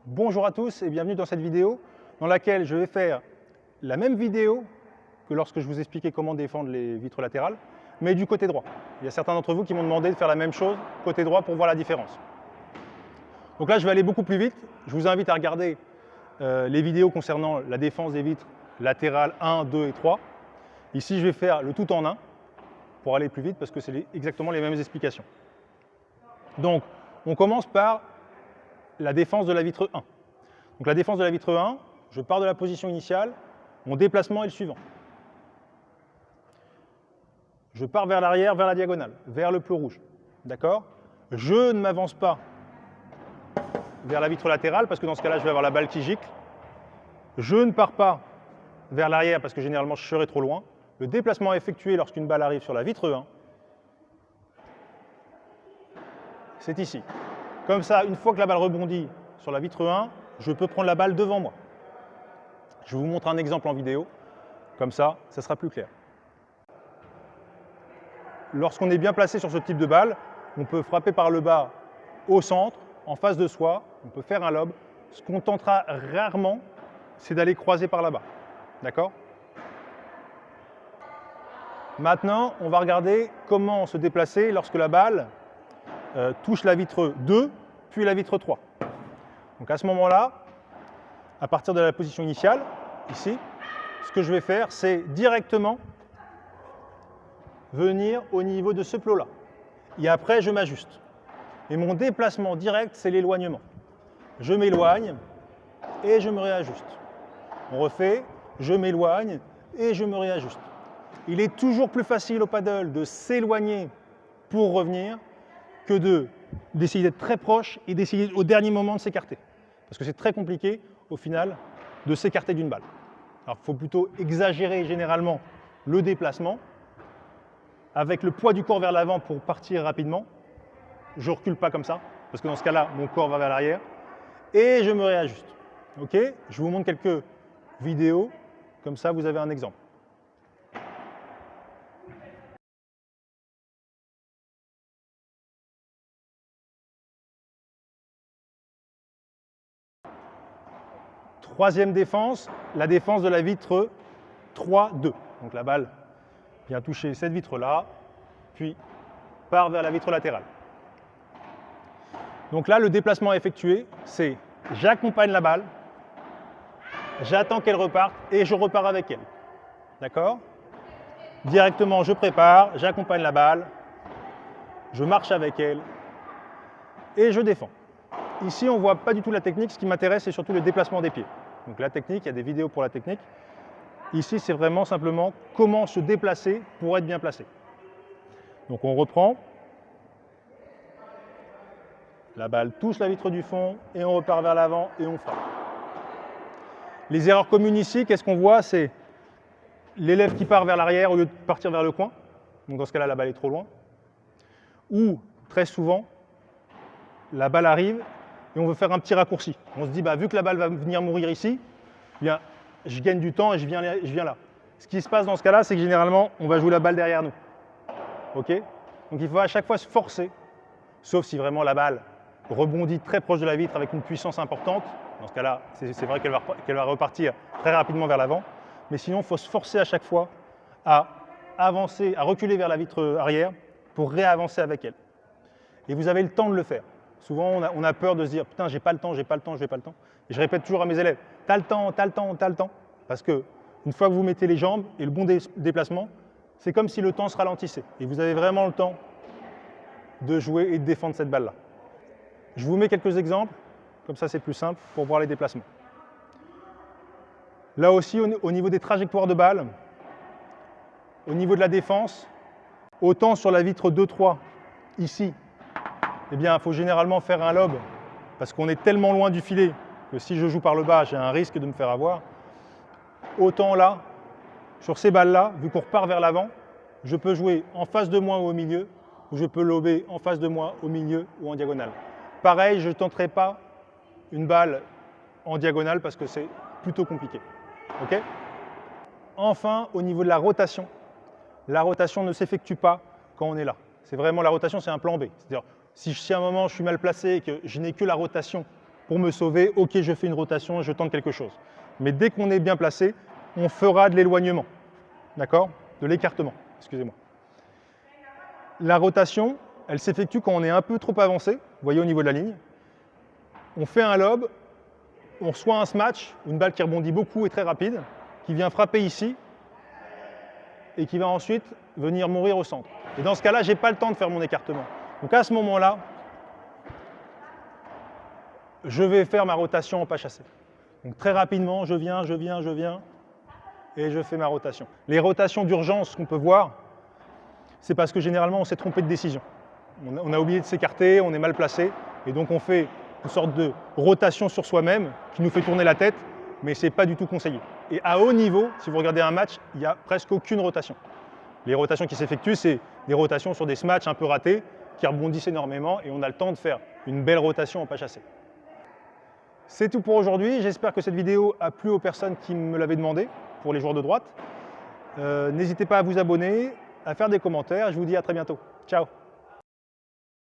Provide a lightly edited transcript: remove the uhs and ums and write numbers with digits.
Bonjour à tous et bienvenue dans cette vidéo dans laquelle je vais faire la même vidéo que lorsque je vous expliquais comment défendre les vitres latérales, mais du côté droit. Il y a certains d'entre vous qui m'ont demandé de faire la même chose côté droit pour voir la différence. Donc là, je vais aller beaucoup plus vite. Je vous invite à regarder les vidéos concernant la défense des vitres latérales 1, 2 et 3. Ici, je vais faire le tout en un pour aller plus vite parce que c'est exactement les mêmes explications. Donc, on commence par la défense de la vitre 1. Donc la défense de la vitre 1, je pars de la position initiale, mon déplacement est le suivant. Je pars vers l'arrière, vers la diagonale, vers le plus rouge. D'accord? Je ne m'avance pas vers la vitre latérale parce que dans ce cas-là, je vais avoir la balle qui gicle. Je ne pars pas vers l'arrière parce que généralement, je serai trop loin. Le déplacement effectué lorsqu'une balle arrive sur la vitre 1, c'est ici. Comme ça, une fois que la balle rebondit sur la vitre 1, je peux prendre la balle devant moi. Je vous montre un exemple en vidéo, comme ça sera plus clair. Lorsqu'on est bien placé sur ce type de balle, on peut frapper par le bas au centre, en face de soi, on peut faire un lob. Ce qu'on tentera rarement, c'est d'aller croiser par là-bas. D'accord? Maintenant, on va regarder comment se déplacer lorsque la balle touche la vitre 2, puis la vitre 3. Donc à ce moment-là, à partir de la position initiale, ici, ce que je vais faire, c'est directement venir au niveau de ce plot-là. Et après, je m'ajuste. Et mon déplacement direct, c'est l'éloignement. Je m'éloigne et je me réajuste. On refait, je m'éloigne et je me réajuste. Il est toujours plus facile au paddle de s'éloigner pour revenir que d'essayer d'être très proche et d'essayer au dernier moment de s'écarter. Parce que c'est très compliqué, au final, de s'écarter d'une balle. Alors, il faut plutôt exagérer généralement le déplacement avec le poids du corps vers l'avant pour partir rapidement. Je ne recule pas comme ça, parce que dans ce cas-là, mon corps va vers l'arrière. Et je me réajuste. OK? Je vous montre quelques vidéos, comme ça vous avez un exemple. Troisième défense, la défense de la vitre 3-2. Donc la balle vient toucher cette vitre-là, puis part vers la vitre latérale. Donc là, le déplacement effectué, c'est j'accompagne la balle, j'attends qu'elle reparte et je repars avec elle. D'accord? Directement, je prépare, j'accompagne la balle, je marche avec elle et je défends. Ici, on ne voit pas du tout la technique. Ce qui m'intéresse, c'est surtout le déplacement des pieds. Donc la technique, il y a des vidéos pour la technique. Ici, c'est vraiment simplement comment se déplacer pour être bien placé. Donc on reprend. La balle touche la vitre du fond et on repart vers l'avant et on frappe. Les erreurs communes ici, qu'est-ce qu'on voit? C'est l'élève qui part vers l'arrière au lieu de partir vers le coin. Donc dans ce cas-là, la balle est trop loin. Ou, très souvent, la balle arrive et on veut faire un petit raccourci. On se dit, vu que la balle va venir mourir ici, bien, je gagne du temps et je viens là. Ce qui se passe dans ce cas-là, c'est que généralement, on va jouer la balle derrière nous. OK? Donc il faut à chaque fois se forcer, sauf si vraiment la balle rebondit très proche de la vitre avec une puissance importante. Dans ce cas-là, c'est vrai qu'elle va repartir très rapidement vers l'avant. Mais sinon, il faut se forcer à chaque fois à avancer, à reculer vers la vitre arrière pour réavancer avec elle. Et vous avez le temps de le faire. Souvent, on a peur de se dire « Putain, j'ai pas le temps, j'ai pas le temps, j'ai pas le temps ». Et je répète toujours à mes élèves « T'as le temps, t'as le temps, t'as le temps ». Parce qu'une fois que vous mettez les jambes et le bon déplacement, c'est comme si le temps se ralentissait. Et vous avez vraiment le temps de jouer et de défendre cette balle-là. Je vous mets quelques exemples, comme ça c'est plus simple pour voir les déplacements. Là aussi, au niveau des trajectoires de balles, au niveau de la défense, autant sur la vitre 2-3, ici, eh bien, il faut généralement faire un lob parce qu'on est tellement loin du filet que si je joue par le bas, j'ai un risque de me faire avoir. Autant là, sur ces balles-là, vu qu'on repart vers l'avant, je peux jouer en face de moi ou au milieu, ou je peux lober en face de moi, au milieu ou en diagonale. Pareil, je ne tenterai pas une balle en diagonale parce que c'est plutôt compliqué. OK? Enfin, au niveau de la rotation ne s'effectue pas quand on est là. C'est vraiment la rotation, c'est un plan B. C'est-à-dire, si à un moment je suis mal placé et que je n'ai que la rotation pour me sauver. Ok, je fais une rotation, je tente quelque chose. Mais dès qu'on est bien placé, on fera de l'éloignement, d'accord? De l'écartement, excusez-moi. La rotation, elle s'effectue quand on est un peu trop avancé, vous voyez au niveau de la ligne. On fait un lob, on reçoit un smash, une balle qui rebondit beaucoup et très rapide, qui vient frapper ici, et qui va ensuite venir mourir au centre. Et dans ce cas-là, je n'ai pas le temps de faire mon écartement. Donc à ce moment-là, je vais faire ma rotation en pas chassé. Donc très rapidement, je viens, et je fais ma rotation. Les rotations d'urgence qu'on peut voir, c'est parce que généralement on s'est trompé de décision. On a oublié de s'écarter, on est mal placé, et donc on fait une sorte de rotation sur soi-même qui nous fait tourner la tête, mais ce n'est pas du tout conseillé. Et à haut niveau, si vous regardez un match, il n'y a presque aucune rotation. Les rotations qui s'effectuent, c'est des rotations sur des smatchs un peu ratés, qui rebondissent énormément, et on a le temps de faire une belle rotation en pas chassé. C'est tout pour aujourd'hui. J'espère que cette vidéo a plu aux personnes qui me l'avaient demandé, pour les joueurs de droite. N'hésitez pas à vous abonner, à faire des commentaires. Je vous dis à très bientôt. Ciao!